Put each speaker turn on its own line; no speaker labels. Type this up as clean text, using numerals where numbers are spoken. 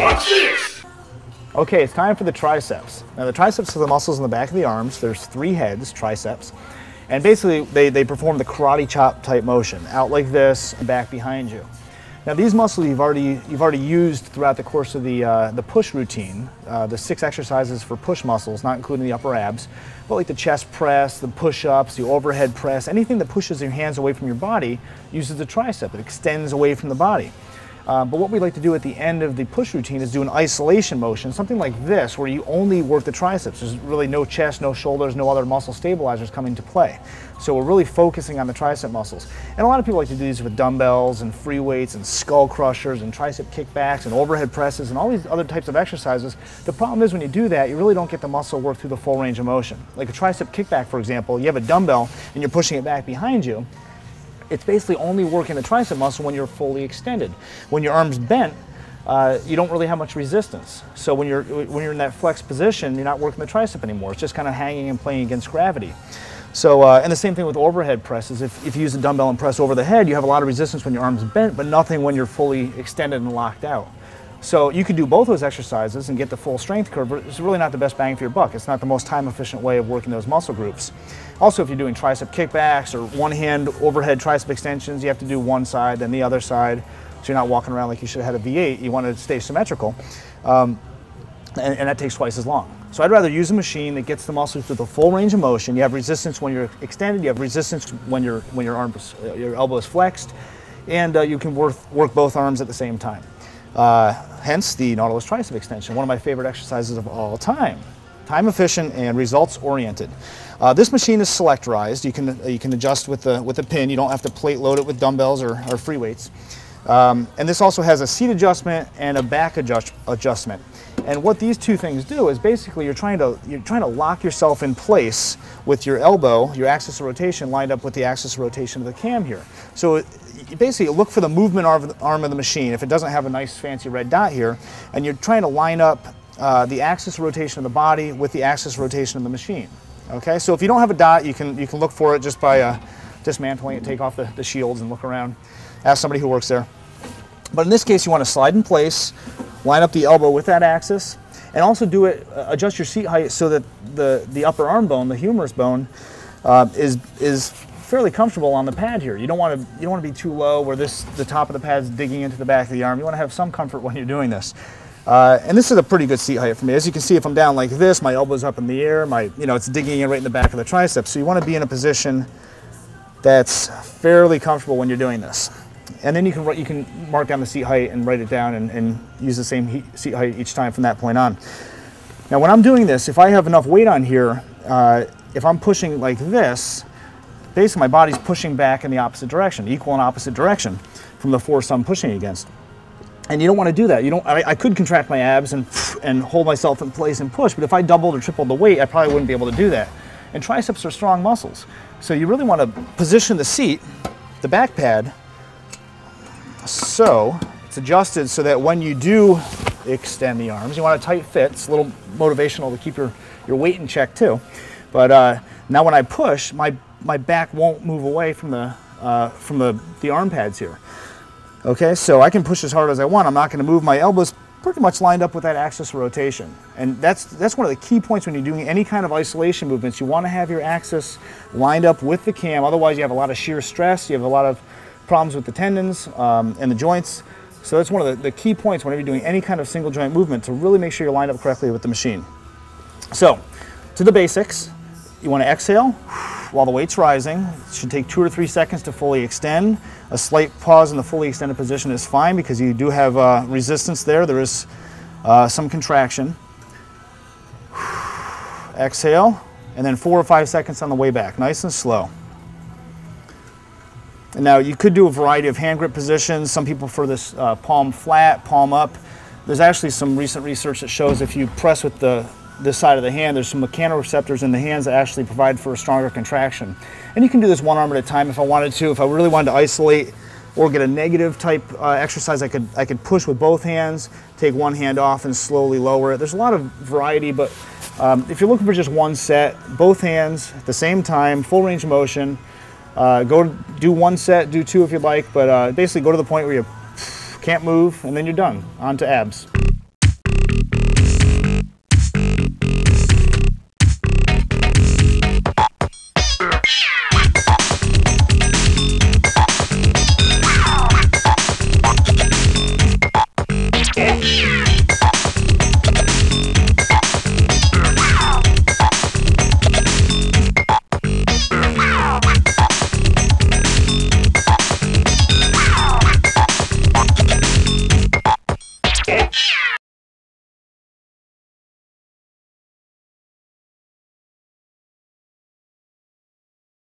Watch this!
Okay, it's time for the triceps. Now the triceps are the muscles in the back of the arms. There's 3 heads, triceps. And basically they perform the karate chop type motion, out like this and back behind you. Now these muscles you've already used throughout the course of the push routine, the 6 exercises for push muscles, not including the upper abs, but like the chest press, the push-ups, the overhead press, anything that pushes your hands away from your body uses the tricep. It extends away from the body. But what we like to do at the end of the push routine is do an isolation motion, something like this, where you only work the triceps. There's really no chest, no shoulders, no other muscle stabilizers come into play. So we're really focusing on the tricep muscles. And a lot of people like to do these with dumbbells and free weights and skull crushers and tricep kickbacks and overhead presses and all these other types of exercises. The problem is when you do that, you really don't get the muscle work through the full range of motion. Like a tricep kickback, for example, you have a dumbbell and you're pushing it back behind you. It's basically only working the tricep muscle when you're fully extended. When your arm's bent, you don't really have much resistance. So when you're in that flex position, you're not working the tricep anymore. It's just kind of hanging and playing against gravity. So, and the same thing with overhead presses. If you use a dumbbell and press over the head, you have a lot of resistance when your arm's bent, but nothing when you're fully extended and locked out. So you could do both those exercises and get the full strength curve, but it's really not the best bang for your buck. It's not the most time efficient way of working those muscle groups. Also, if you're doing tricep kickbacks or one-hand overhead tricep extensions, you have to do one side, then the other side. So you're not walking around like you should have had a V8. You want to stay symmetrical. And that takes twice as long. So I'd rather use a machine that gets the muscles through the full range of motion. You have resistance when you're extended. You have resistance when your elbow is flexed. And you can work both arms at the same time. Hence the Nautilus Tricep Extension, one of my favorite exercises of all time. Time efficient and results oriented. This machine is selectorized. You can adjust with the pin. You don't have to plate load it with dumbbells or free weights. And this also has a seat adjustment and a back adjustment. And what these two things do is basically you're trying to lock yourself in place with your elbow, your axis of rotation lined up with the axis of rotation of the cam here. So you basically look for the movement arm of the machine if it doesn't have a nice fancy red dot here, and you're trying to line up the axis of rotation of the body with the axis of rotation of the machine. Okay, so if you don't have a dot, you can look for it just by dismantling it, take off the shields and look around. Ask somebody who works there. But in this case, you want to slide in place, line up the elbow with that axis, and also adjust your seat height so that the upper arm bone, the humerus bone, is fairly comfortable on the pad here. You don't want to be too low where the top of the pad's digging into the back of the arm. You want to have some comfort when you're doing this. And this is a pretty good seat height for me. As you can see, if I'm down like this, my elbow's up in the air, it's digging in right in the back of the triceps. So you want to be in a position that's fairly comfortable when you're doing this. And then you can mark down the seat height and write it down and use the same seat height each time from that point on. Now when I'm doing this, if I have enough weight on here, if I'm pushing like this, basically my body's pushing back in the opposite direction, equal and opposite direction from the force I'm pushing against. And you don't want to do that. I could contract my abs and hold myself in place and push, but if I doubled or tripled the weight, I probably wouldn't be able to do that. And triceps are strong muscles. So you really want to position the seat, the back pad, so it's adjusted so that when you do extend the arms, you want a tight fit. It's a little motivational to keep your weight in check too. But now when I push, my back won't move away from the arm pads here. Okay, so I can push as hard as I want. I'm not going to move. My elbows pretty much lined up with that axis of rotation. And that's one of the key points when you're doing any kind of isolation movements. You want to have your axis lined up with the cam. Otherwise, you have a lot of shear stress. You have a lot of problems with the tendons and the joints. So that's one of the key points whenever you're doing any kind of single joint movement, to really make sure you're lined up correctly with the machine. So, to the basics, you want to exhale while the weight's rising. It should take 2 or 3 seconds to fully extend. A slight pause in the fully extended position is fine because you do have resistance there. There is some contraction. Exhale, and then 4 or 5 seconds on the way back, nice and slow. And now you could do a variety of hand grip positions. Some people prefer this palm flat, palm up. There's actually some recent research that shows if you press with this side of the hand, there's some mechanoreceptors in the hands that actually provide for a stronger contraction. And you can do this one arm at a time if I wanted to. If I really wanted to isolate or get a negative type exercise, I could push with both hands, take one hand off and slowly lower it. There's a lot of variety, but if you're looking for just one set, both hands at the same time, full range of motion, do one set, do 2 if you'd like, but basically go to the point where you can't move and then you're done. On to abs.